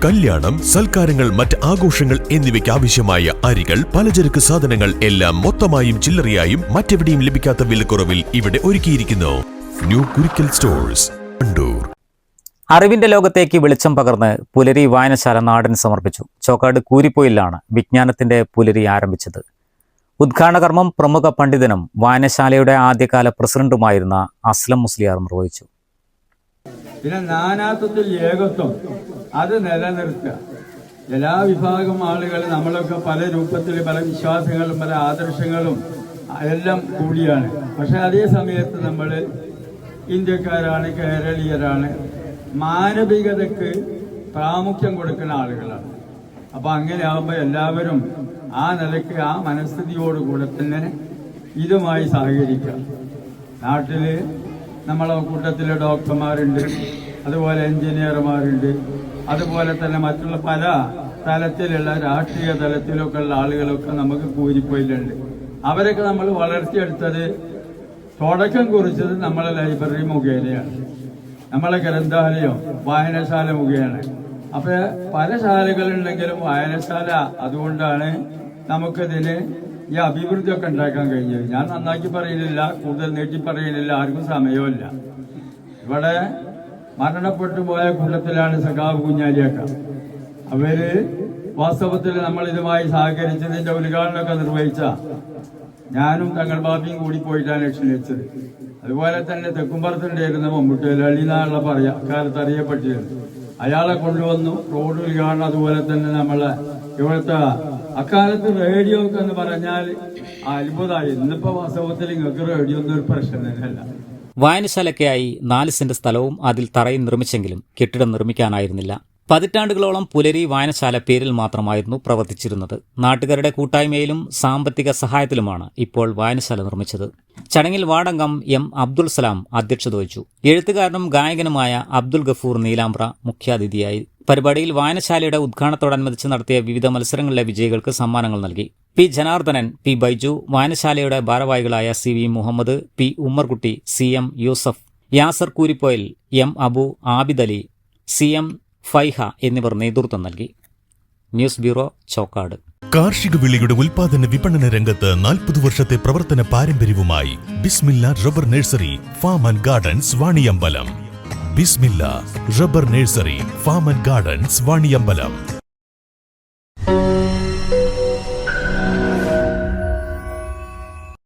കല്യാണം, സൽക്കാരങ്ങൾ, മറ്റ് ആഘോഷങ്ങൾ എന്നിവയ്ക്ക് ആവശ്യമായ അരികൾ, പലചരക്ക് സാധനങ്ങൾ എല്ലാം മൊത്തമായും ചില്ലറയായും മറ്റെവിടെയും ലഭിക്കാത്ത വിലക്കുറവിൽ ഇവിടെ ഒരുക്കിയിരിക്കുന്നു. New Kurikkal stores, Wandoor. അറിവിന്റെ ലോകത്തേക്ക് വെളിച്ചം പകർന്ന് പുലരി വായനശാല നാടിന് സമർപ്പിച്ചു. ചോക്കാട് കൂരിപ്പൊയിലാണ് വിജ്ഞാനത്തിന്റെ പുലരി ആരംഭിച്ചത്. ഉദ്ഘാടന കർമ്മം പ്രമുഖ പണ്ഡിതനും വായനശാലയുടെ ആദ്യകാല പ്രസിഡന്റുമായിരുന്ന അസ്ലം മുസ്ലിയാർ നിർവഹിച്ചു. പിന്നെ നാനാത്വത്തിൽ ഏകത്വം അത് നിലനിർത്തുക. എല്ലാ വിഭാഗം ആളുകൾ നമ്മളൊക്കെ പല രൂപത്തിൽ പല വിശ്വാസങ്ങളും പല ആദർശങ്ങളും എല്ലാം കൂടിയാണ്. പക്ഷെ അതേ സമയത്ത് നമ്മൾ ഇന്ത്യക്കാരാണ്, കേരളീയരാണ്, മാനവികതയ്ക്ക് പ്രാമുഖ്യം കൊടുക്കുന്ന ആളുകളാണ്. അപ്പം അങ്ങനെ ആകുമ്പോൾ എല്ലാവരും ആ നിലയ്ക്ക് ആ മനസ്ഥിതിയോടുകൂടെ തന്നെ ഇതുമായി സഹകരിക്കുക. നാട്ടിൽ നമ്മളെ കൂട്ടത്തിൽ ഡോക്ടർമാരുണ്ട്, അതുപോലെ എഞ്ചിനീയർമാരുണ്ട്, അതുപോലെ തന്നെ മറ്റുള്ള പല തലത്തിലുള്ള രാഷ്ട്രീയ തലത്തിലൊക്കെ ഉള്ള ആളുകളൊക്കെ നമുക്ക് കൂരിപ്പൊയിലുണ്ട്. അവരൊക്കെ നമ്മൾ വളർത്തിയെടുത്തത്, തുടക്കം കുറിച്ചത് നമ്മളെ ലൈബ്രറി മുഖേനയാണ്, നമ്മളെ ഗ്രന്ഥാലയം വായനശാല മുഖേനയാണ്. അപ്പൊ പല ശാലകളുണ്ടെങ്കിലും വായനശാല അതുകൊണ്ടാണ് നമുക്കിതിന് ഈ അഭിവൃദ്ധിയൊക്കെ ഉണ്ടാക്കാൻ കഴിഞ്ഞത്. ഞാൻ നന്നാക്കി പറയുന്നില്ല, കൂടുതൽ നീട്ടി പറയുന്നില്ല, ആർക്കും സമയമില്ല. ഇവിടെ മരണപ്പെട്ടു പോയ കൂട്ടത്തിലാണ് സഖാവ് കുഞ്ഞാലിയൊക്കെ. അവര് വാസ്തവത്തിൽ നമ്മൾ ഇതുമായി സഹകരിച്ചതിന്റെ ഉദ്ഘാടനമൊക്കെ നിർവഹിച്ച ഞാനും തങ്ങൾ ബാബിയും കൂടി പോയിട്ടാണ് ക്ഷണിച്ചത്. അതുപോലെ തന്നെ തെക്കുംപുറത്തുണ്ടായിരുന്ന മമ്മൂട്ടിയിൽ അള്ളിനാളെ പറയാ അക്കാലത്ത് അറിയപ്പെട്ടിരുന്നു. അയാളെ കൊണ്ടുവന്നു. റോഡ് ഉദ്ഘാടനം അതുപോലെ തന്നെ നമ്മളെ ഇവിടുത്തെ അക്കാലത്ത് റേഡിയോ ഒക്കെ എന്ന് പറഞ്ഞാൽ അത്ഭുതമായി. ഇന്നിപ്പോ വാസ്തവത്തിൽ ഇങ്ങൾക്ക് റേഡിയോ ഒന്നും ഒരു പ്രശ്നം തന്നെയല്ല. വായനശാലയ്ക്കായി 4 സെന്റ് സ്ഥലവും അതിൽ തറയും നിർമ്മിച്ചെങ്കിലും കെട്ടിടം നിർമ്മിക്കാനായിരുന്നില്ല. പതിറ്റാണ്ടുകളോളം പുലരി വായനശാല പേരിൽ മാത്രമായിരുന്നു പ്രവർത്തിച്ചിരുന്നത്. നാട്ടുകാരുടെ കൂട്ടായ്മയിലും സാമ്പത്തിക സഹായത്തിലുമാണ് ഇപ്പോൾ വായനശാല നിർമ്മിച്ചത്. ചടങ്ങിൽ വാർഡംഗം എം അബ്ദുൾ സലാം അധ്യക്ഷത വഹിച്ചു. എഴുത്തുകാരനും ഗായകനുമായ അബ്ദുൽ ഗഫൂർ നീലാമ്പ്ര മുഖ്യാതിഥിയായി. പരിപാടിയിൽ വായനശാലയുടെ ഉദ്ഘാടനത്തോടനുബന്ധിച്ച് നടത്തിയ വിവിധ മത്സരങ്ങളിലെ വിജയികൾക്ക് സമ്മാനങ്ങൾ നൽകി. പി ജനാർദ്ദനൻ, പി ബൈജു, വായനശാലയുടെ ഭാരവാഹികളായ C V Muhammad, P Ummerkutty, C M Yusuf, Yasar Kooripoyil, M Abu, Abid Ali, C M Faiha എന്നിവർ നേതൃത്വം നൽകി. News bureau, Chokkad. കാർഷിക വിളയുടെ ഉൽപാദന വിപണന രംഗത്ത് 40 വർഷത്തെ പ്രവർത്തന പാരമ്പര്യവുമായി Bismillah rubber nursery, farm and gardens, Vaniyambalam. Bismillah rubber nursery, farm and gardens, Vaniyambalam.